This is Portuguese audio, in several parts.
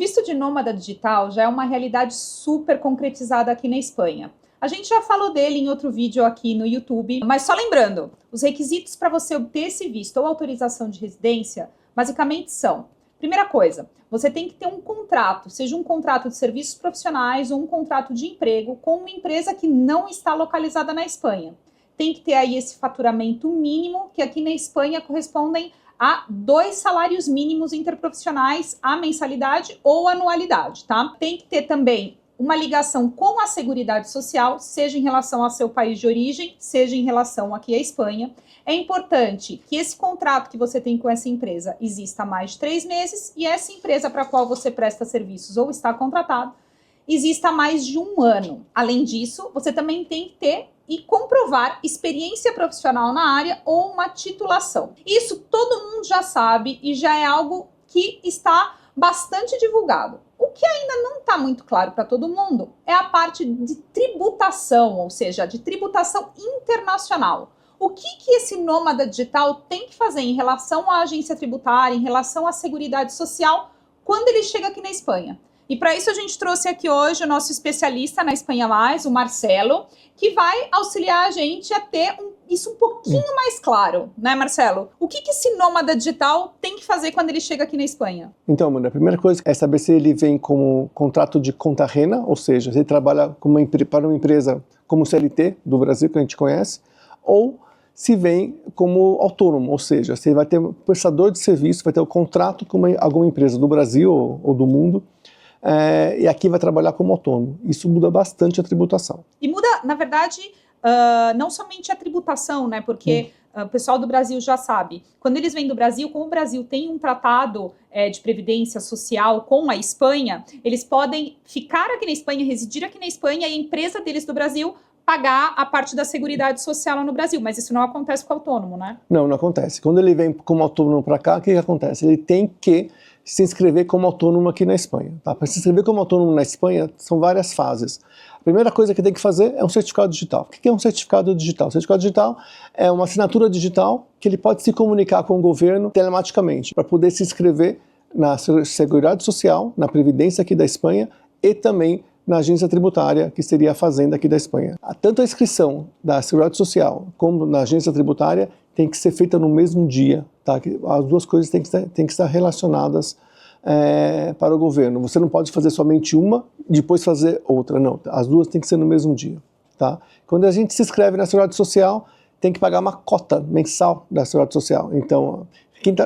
visto de nômada digital já é uma realidade super concretizada aqui na Espanha. A gente já falou dele em outro vídeo aqui no YouTube, mas só lembrando, os requisitos para você obter esse visto ou autorização de residência, basicamente são: primeira coisa, você tem que ter um contrato, seja um contrato de serviços profissionais ou um contrato de emprego com uma empresa que não está localizada na Espanha. Tem que ter aí esse faturamento mínimo, que aqui na Espanha correspondem a 2 salários mínimos interprofissionais à mensalidade ou anualidade, tá? Tem que ter também uma ligação com a Seguridade Social, seja em relação ao seu país de origem, seja em relação aqui à Espanha. É importante que esse contrato que você tem com essa empresa exista há mais de 3 meses e essa empresa para a qual você presta serviços ou está contratado exista há mais de 1 ano. Além disso, você também tem que ter e comprovar experiência profissional na área ou uma titulação. Isso todo mundo já sabe e já é algo que está bastante divulgado. O que ainda não está muito claro para todo mundo é a parte de tributação, ou seja, de tributação internacional. O que esse nômada digital tem que fazer em relação à agência tributária, em relação à Seguridade Social, quando ele chega aqui na Espanha? E para isso a gente trouxe aqui hoje o nosso especialista na Espanha Mais, o Marcelo, que vai auxiliar a gente a ter isso um pouquinho mais claro, né, Marcelo? O que esse nômada digital tem que fazer quando ele chega aqui na Espanha? Então, Amanda, a primeira coisa é saber se ele vem como contrato de conta rena, ou seja, se ele trabalha para uma empresa como CLT do Brasil, que a gente conhece, ou se vem como autônomo, ou seja, se ele vai ter um prestador de serviço, vai ter um contrato com alguma empresa do Brasil ou do mundo, e aqui vai trabalhar como autônomo. Isso muda bastante a tributação. E muda, na verdade, não somente a tributação, né? Porque o pessoal do Brasil já sabe. Quando eles vêm do Brasil, como o Brasil tem um tratado de previdência social com a Espanha, eles podem ficar aqui na Espanha, residir aqui na Espanha e a empresa deles do Brasil pagar a parte da Seguridade Social lá no Brasil. Mas isso não acontece com o autônomo, né? Não, não acontece. Quando ele vem como autônomo para cá, o que acontece? Ele tem que se inscrever como autônomo aqui na Espanha. Tá? Para se inscrever como autônomo na Espanha, são várias fases. A primeira coisa que tem que fazer é um certificado digital. O que é um certificado digital? O certificado digital é uma assinatura digital que ele pode se comunicar com o governo telematicamente para poder se inscrever na Seguridade Social, na Previdência aqui da Espanha e também na agência tributária, que seria a Fazenda aqui da Espanha. Tanto a inscrição da Seguridade Social como na agência tributária tem que ser feita no mesmo dia. Tá? As duas coisas têm que estar relacionadas para o governo. Você não pode fazer somente uma e depois fazer outra, não. As duas têm que ser no mesmo dia. Tá? Quando a gente se inscreve na Seguridade Social, tem que pagar uma cota mensal da Seguridade Social. Então,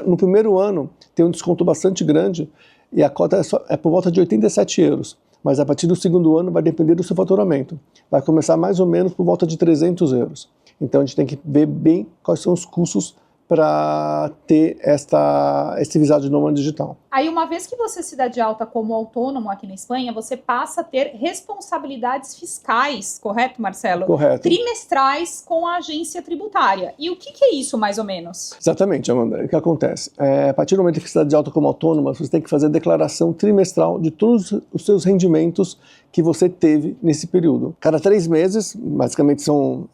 no primeiro ano tem um desconto bastante grande e a cota é por volta de 87 euros. Mas a partir do segundo ano vai depender do seu faturamento. Vai começar mais ou menos por volta de 300 euros. Então a gente tem que ver bem quais são os custos para ter esse visado de nômade digital. Aí, uma vez que você se dá de alta como autônomo aqui na Espanha, você passa a ter responsabilidades fiscais, correto, Marcelo? Correto. Trimestrais com a agência tributária. E o que é isso, mais ou menos? Exatamente, Amanda. O que acontece? A partir do momento que você está de alta como autônoma, você tem que fazer a declaração trimestral de todos os seus rendimentos que você teve nesse período. Cada 3 meses, basicamente são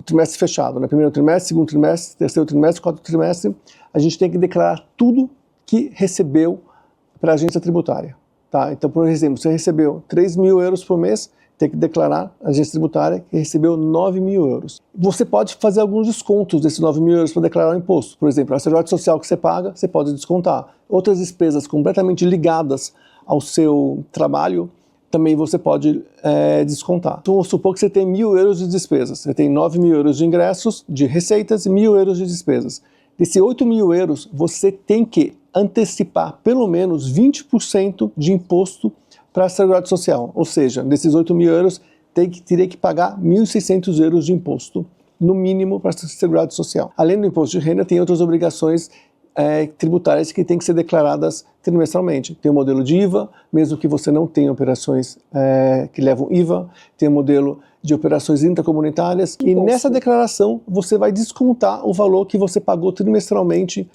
trimestre fechado, né? Primeiro trimestre, segundo trimestre, terceiro trimestre, quarto trimestre, a gente tem que declarar tudo que recebeu para a agência tributária. Tá? Então, por exemplo, você recebeu 3 mil euros por mês, tem que declarar à agência tributária que recebeu 9 mil euros. Você pode fazer alguns descontos desses 9 mil euros para declarar o imposto. Por exemplo, a Seguridade Social que você paga, você pode descontar. Outras despesas completamente ligadas ao seu trabalho, também você pode descontar. Então, vamos supor que você tem 1.000 euros de despesas. Você tem 9 mil euros de ingressos, de receitas e 1.000 euros de despesas. Desses 8 mil euros, você tem que antecipar pelo menos 20% de imposto para a Seguridade Social. Ou seja, desses 8 mil euros, teria que pagar 1.600 euros de imposto, no mínimo, para a Seguridade Social. Além do imposto de renda, tem outras obrigações tributárias que têm que ser declaradas trimestralmente. Tem o modelo de IVA, mesmo que você não tenha operações que levam IVA, tem o modelo de operações intracomunitárias, e nessa declaração você vai descontar o valor que você pagou trimestralmente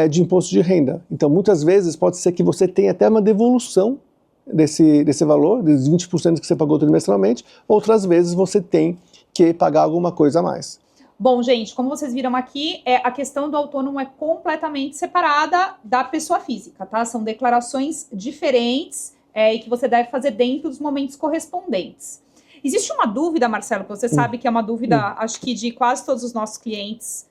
de imposto de renda. Então, muitas vezes pode ser que você tenha até uma devolução desse valor, dos 20% que você pagou trimestralmente, outras vezes você tem que pagar alguma coisa a mais. Bom, gente, como vocês viram aqui, a questão do autônomo é completamente separada da pessoa física, tá? São declarações diferentes e que você deve fazer dentro dos momentos correspondentes. Existe uma dúvida, Marcelo, que você sabe que é uma dúvida, acho que de quase todos os nossos clientes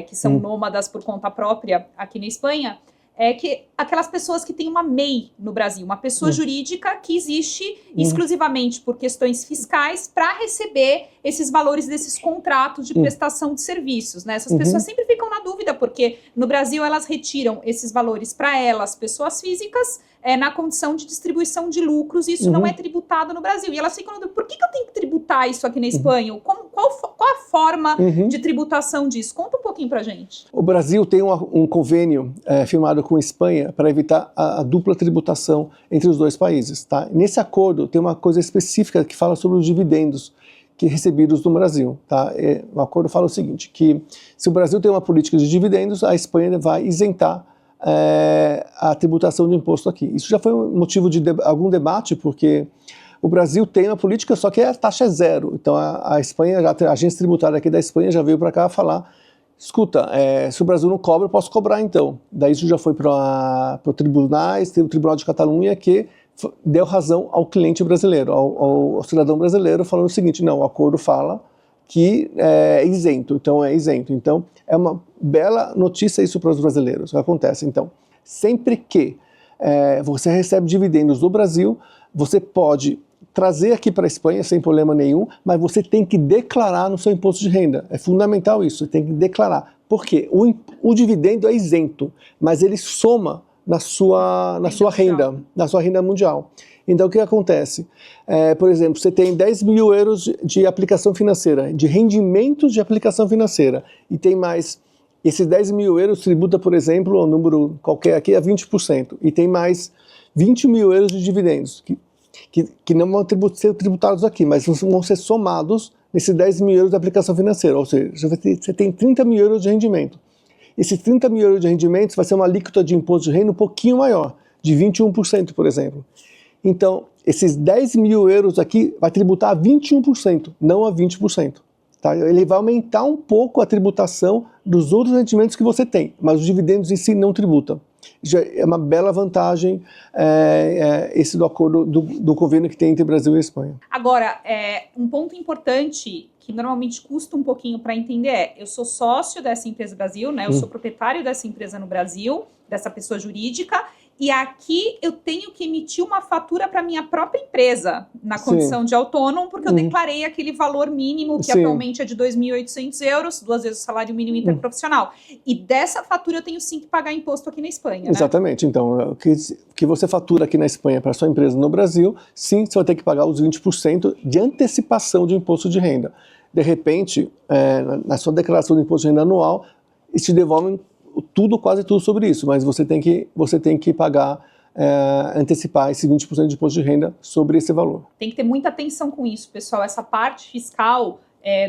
que são nômadas por conta própria aqui na Espanha, é que aquelas pessoas que têm uma MEI no Brasil, uma pessoa jurídica que existe exclusivamente por questões fiscais para receber esses valores desses contratos de prestação de serviços, né? Essas pessoas sempre ficam na dúvida, porque no Brasil elas retiram esses valores para elas, pessoas físicas, na condição de distribuição de lucros, e isso não é tributado no Brasil. E elas ficam na dúvida, por que eu tenho que tributar isso aqui na Espanha? Qual a forma de tributação disso? Conta um pouquinho pra gente. O Brasil tem um convênio firmado com a Espanha para evitar a dupla tributação entre os dois países, tá? Nesse acordo tem uma coisa específica que fala sobre os dividendos recebidos no Brasil, tá? O acordo fala o seguinte, que se o Brasil tem uma política de dividendos, a Espanha vai isentar a tributação de imposto aqui. Isso já foi um motivo de algum debate, porque o Brasil tem uma política, só que a taxa é zero. Então a Espanha, a agência tributária aqui da Espanha já veio para cá falar, escuta, se o Brasil não cobra, eu posso cobrar então. Daí isso já foi para o Tribunal de Catalunha, que deu razão ao cliente brasileiro, ao cidadão brasileiro, falando o seguinte, não, o acordo fala que é isento, então é isento. Então é uma bela notícia isso para os brasileiros. O que acontece? Então, sempre que você recebe dividendos do Brasil, você pode trazer aqui para a Espanha sem problema nenhum, mas você tem que declarar no seu imposto de renda. É fundamental isso, você tem que declarar. Por quê? O dividendo é isento, mas ele soma na sua renda mundial. Então, o que acontece? Por exemplo, você tem 10 mil euros de aplicação financeira, de rendimentos de aplicação financeira, e tem mais, esses 10 mil euros tributa, por exemplo, um número qualquer aqui, a 20%, e tem mais 20 mil euros de dividendos, que não vão ser tributados aqui, mas vão ser somados nesses 10 mil euros de aplicação financeira, ou seja, você tem 30 mil euros de rendimento. Esses 30 mil euros de rendimentos vai ser uma alíquota de imposto de renda um pouquinho maior, de 21%, por exemplo. Então, esses 10 mil euros aqui vai tributar a 21%, não a 20%. Tá? Ele vai aumentar um pouco a tributação dos outros rendimentos que você tem, mas os dividendos em si não tributam. Já é uma bela vantagem esse do acordo do convênio que tem entre Brasil e Espanha. Agora, um ponto importante que normalmente custa um pouquinho para entender eu sou sócio dessa empresa Brasil, né? Eu sou proprietário dessa empresa no Brasil, dessa pessoa jurídica, e aqui eu tenho que emitir uma fatura para minha própria empresa, na condição de autônomo, porque eu declarei aquele valor mínimo, que atualmente é de 2.800 euros, 2 vezes o salário mínimo interprofissional. E dessa fatura eu tenho sim que pagar imposto aqui na Espanha, né? Exatamente. Então, o que você fatura aqui na Espanha para a sua empresa no Brasil, sim, você vai ter que pagar os 20% de antecipação de imposto de renda. De repente, na sua declaração de imposto de renda anual, eles te devolvem quase tudo sobre isso, mas você tem que pagar, antecipar esse 20% de imposto de renda sobre esse valor. Tem que ter muita atenção com isso, pessoal. Essa parte fiscal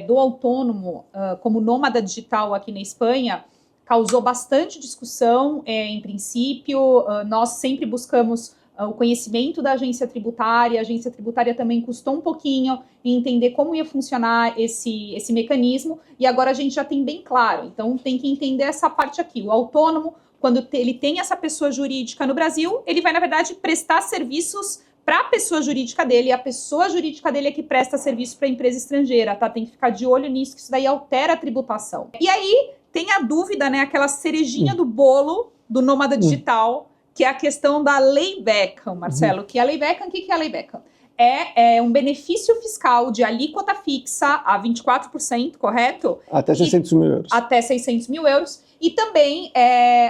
do autônomo como nômada digital aqui na Espanha causou bastante discussão. Em princípio, nós sempre buscamos o conhecimento da agência tributária. A agência tributária também custou um pouquinho em entender como ia funcionar esse mecanismo, e agora a gente já tem bem claro. Então tem que entender essa parte aqui. O autônomo, quando ele tem essa pessoa jurídica no Brasil, ele vai, na verdade, prestar serviços para a pessoa jurídica dele, e a pessoa jurídica dele é que presta serviço para a empresa estrangeira, tá? Tem que ficar de olho nisso, que isso daí altera a tributação. E aí tem a dúvida, né, aquela cerejinha do bolo do nômada digital, que é a questão da Lei Beckham, Marcelo. Que a Lei Beckham, o que é a Lei Beckham? É um benefício fiscal de alíquota fixa a 24%, correto? Até 600 mil euros. Até 600 mil euros. E também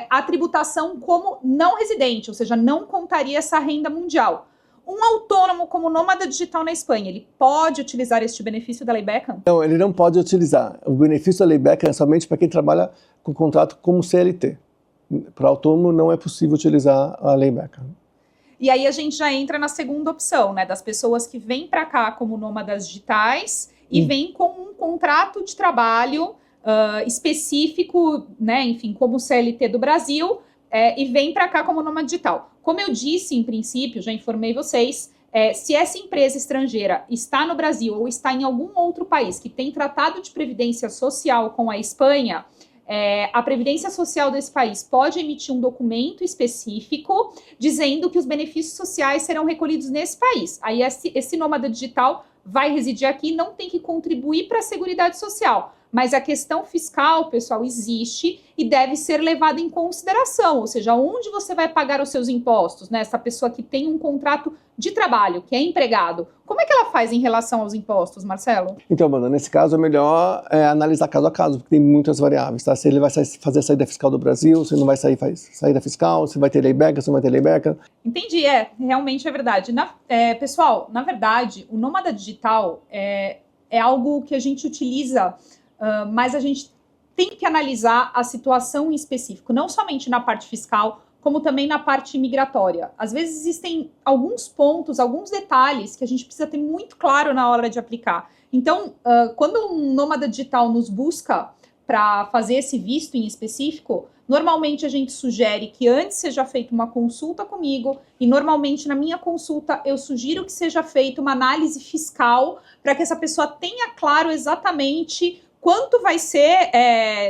a tributação como não residente, ou seja, não contaria essa renda mundial. Um autônomo como nômada digital na Espanha, ele pode utilizar este benefício da Lei Beckham? Não, ele não pode utilizar. O benefício da Lei Beckham é somente para quem trabalha com contrato como CLT. Para autônomo não é possível utilizar a Lei Beckham. E aí a gente já entra na segunda opção, né, das pessoas que vêm para cá como nômadas digitais e vêm com um contrato de trabalho específico, né, enfim, como CLT do Brasil, e vêm para cá como nômade digital. Como eu disse, em princípio, já informei vocês, se essa empresa estrangeira está no Brasil ou está em algum outro país que tem tratado de previdência social com a Espanha, a Previdência Social desse país pode emitir um documento específico dizendo que os benefícios sociais serão recolhidos nesse país. Aí esse nômada digital vai residir aqui e não tem que contribuir para a Seguridade Social. Mas a questão fiscal, pessoal, existe e deve ser levada em consideração. Ou seja, onde você vai pagar os seus impostos, né? Essa pessoa que tem um contrato de trabalho, que é empregado, como é que ela faz em relação aos impostos, Marcelo? Então, Amanda, nesse caso é melhor analisar caso a caso, porque tem muitas variáveis, tá? Se ele vai fazer a saída fiscal do Brasil, se não vai faz saída fiscal, se vai ter layback, se não vai ter layback. Entendi, realmente é verdade. Pessoal, na verdade, o nômada digital é algo que a gente utiliza, mas a gente tem que analisar a situação em específico, não somente na parte fiscal, como também na parte migratória. Às vezes existem alguns pontos, alguns detalhes que a gente precisa ter muito claro na hora de aplicar. Então, quando um nômada digital nos busca para fazer esse visto em específico, normalmente a gente sugere que antes seja feita uma consulta comigo e normalmente na minha consulta eu sugiro que seja feita uma análise fiscal para que essa pessoa tenha claro exatamente quanto vai ser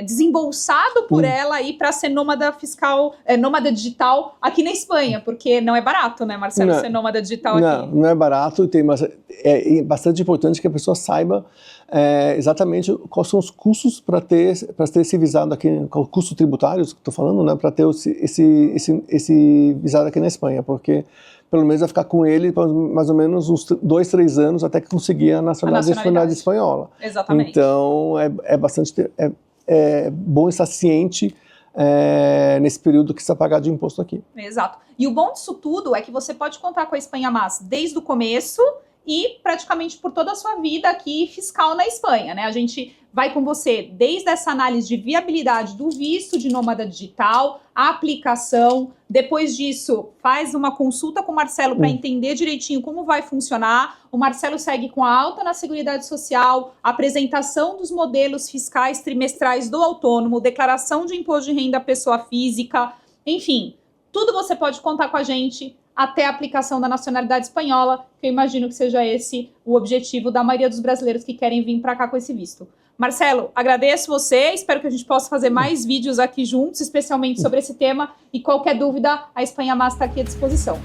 desembolsado por ela aí para ser nômada fiscal, nômada digital aqui na Espanha, porque não é barato, né, Marcelo, ser nômada digital aqui? Não é barato, mas é bastante importante que a pessoa saiba exatamente quais são os custos para ter esse visado aqui, custos tributários que estou falando, né, para ter esse visado aqui na Espanha, porque pelo menos vai ficar com ele por mais ou menos uns 2, 3 anos até que conseguir a nacionalidade espanhola. Exatamente. Então, é bom estar ciente nesse período que você vai pagar de imposto aqui. Exato. E o bom disso tudo é que você pode contar com a Espanha Mas desde o começo e praticamente por toda a sua vida aqui fiscal na Espanha, né? A gente vai com você desde essa análise de viabilidade do visto de nômada digital, a aplicação, depois disso faz uma consulta com o Marcelo para entender direitinho como vai funcionar, o Marcelo segue com a alta na Seguridade Social, apresentação dos modelos fiscais trimestrais do autônomo, declaração de imposto de renda à pessoa física, enfim, tudo você pode contar com a gente até a aplicação da nacionalidade espanhola, que eu imagino que seja esse o objetivo da maioria dos brasileiros que querem vir para cá com esse visto. Marcelo, agradeço você, espero que a gente possa fazer mais vídeos aqui juntos, especialmente sobre esse tema, e qualquer dúvida, a Espanha Mas está aqui à disposição.